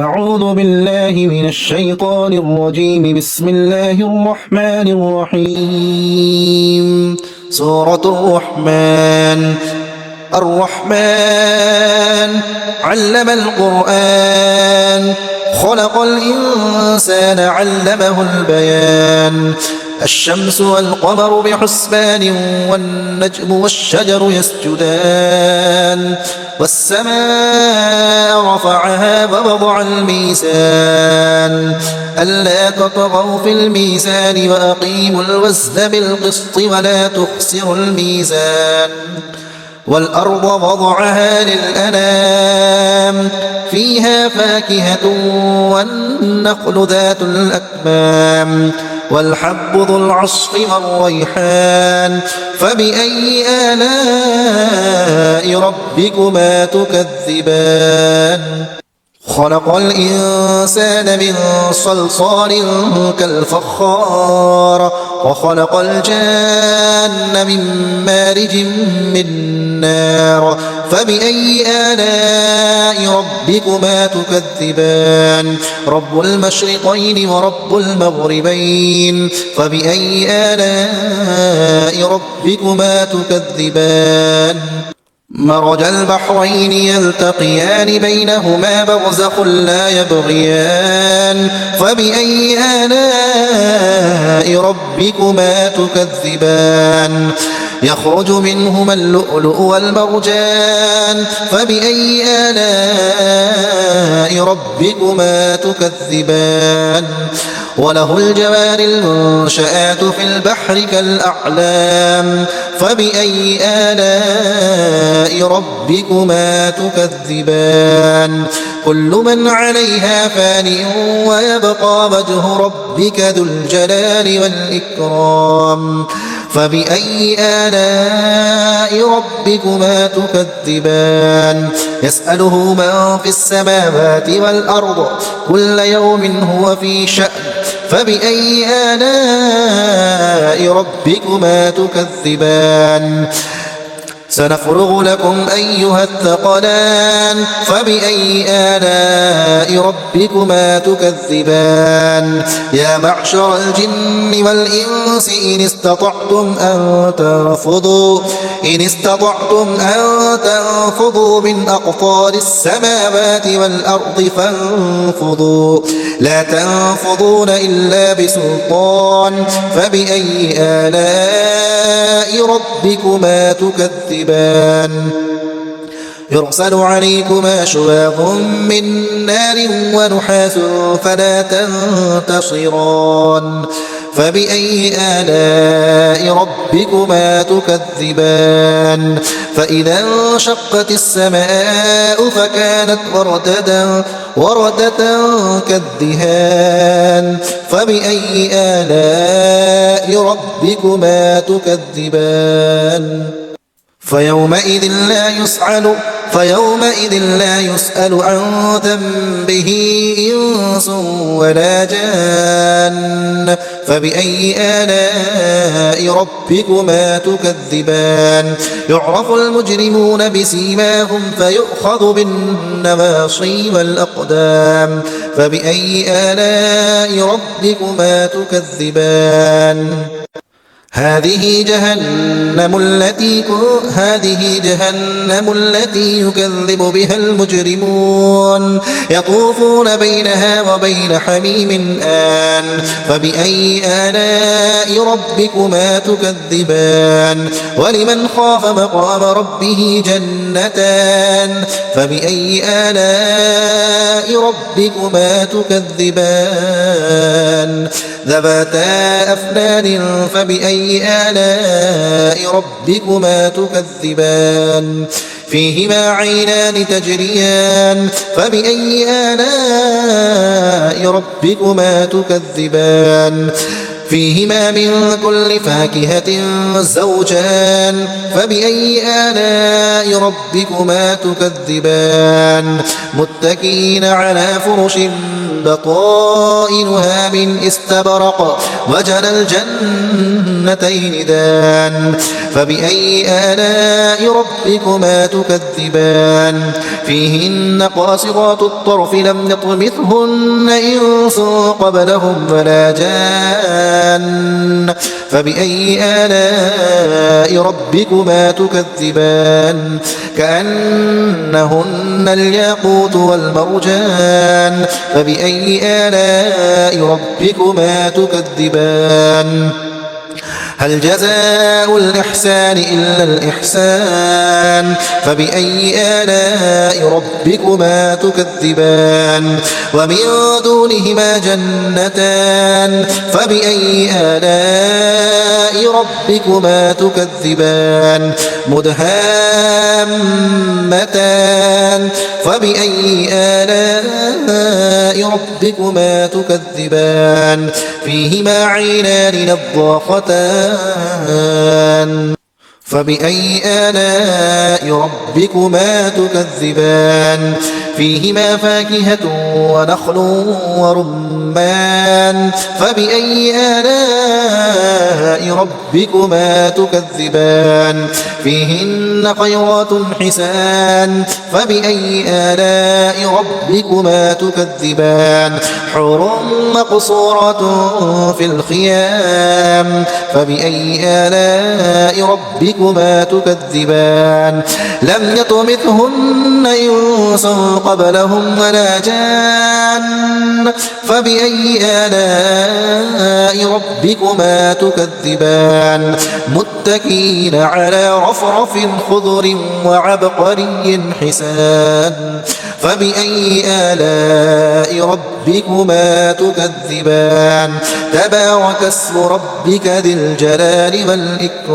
أعوذ بالله من الشيطان الرجيم. بسم الله الرحمن الرحيم. سورة الرحمن. الرحمن علم القرآن، خلق الإنسان علمه البيان. الشمس والقمر بحسبان، والنجم والشجر يسجدان. والسماء رفعها ووضع الميزان، ألا تطغوا في الميزان وأقيموا الوزن بالقسط ولا تخسروا الميزان. والأرض وضعها للأنام، فيها فاكهة والنخل ذات الأكمام، والحب ذو العصف والريحان. فبأي آلاء ربكما تكذبان؟ خلق الإنسان من صلصال كالفخار، وخلق الجان من مارج من نار. فبأي آلاء ربكما تكذبان؟ رب المشرقين ورب المغربين. فبأي آلاء ربكما تكذبان؟ مرج البحرين يلتقيان، بينهما برزخ لا يبغيان. فبأي آلاء ربكما تكذبان؟ يخرج منهما اللؤلؤ والمرجان. فبأي آلاء ربكما تكذبان؟ وله الجوار المنشآت في البحر كالأعلام. فبأي آلاء ربكما تكذبان؟ كل من عليها فان، ويبقى وجه ربك ذو الجلال والإكرام. فبأي آلاء ربكما تكذبان؟ يسأله من في السماوات والأرض، كل يوم هو في شأن. فبأي آلاء ربكما تكذبان؟ سنفرغ لكم أيها الثقلان. فبأي آلاء ربكما تكذبان؟ يا معشر الجن والإنس إن استطعتم أن تنفذوا من أقطار السماوات والأرض فانفذوا، لا تنفذون إلا بسلطان. فبأي آلاء ربكما تكذبان؟ يرسل عليكما شواظ من نار ونحاس فلا تنتصران. فبأي آلاء ربكما تكذبان؟ فإذا انشقت السماء فكانت وردة كالدهان. فبأي آلاء ربكما تكذبان؟ فيومئذ لا يسأل عن ذنبه إنس ولا جان. فبأي آلاء ربكما تكذبان؟ يعرف المجرمون بسيماهم فيؤخذ بالنواصي والأقدام. فبأي آلاء ربكما تكذبان؟ هذه جهنم التي يكذب بها المجرمون، يطوفون بينها وبين حميم آن. فبأي آلاء ربكما تكذبان؟ ولمن خاف مقام ربه جنتان. فبأي آلاء ربكما تكذبان؟ ذواتا أفنان. فبأي آلاء ربكما تكذبان؟ فيهما عينان تجريان. فبأي آلاء ربكما تكذبان؟ فيهما من كل فاكهة زوجان. فبأي آلاء ربكما تكذبان؟ متكئين على فرش بطائنها من استبرق، وجنى الجنتين دان. فبأي آلاء ربكما تكذبان فيهن قاصرات الطرف لم يطمثهن إنس قبلهم ولا جان فبأي آلاء ربكما تكذبان كأنهن الياقوت والمرجان فبأي آلاء ربكما تكذبان هل جزاء الإحسان إلا الإحسان فبأي آلاء ربكما تكذبان ومن دونهما جنتان فبأي آلاء ربكما تكذبان مدهامتان فبأي آلاء ربكما تكذبان فيهما عينان نضاختان فبأي آلاء ربكما تكذبان فيهما فاكهة ونخل ورمان فبأي آلاء ربكما تكذبان فيهن خيرات حسان فبأي آلاء ربكما تكذبان حور مقصورات في الخيام فبأي آلاء ربكما تكذبان لم يطمثهن إنس قبلهم ولا جان فبأي آلاء ربكما تكذبان متكئين على رفرف خضر وعبقري حسان فبأي آلاء ربكما تكذبان تبارك اسم ربك ذي الجلال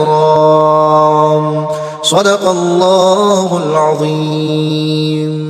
والإكرام صدق الله العظيم.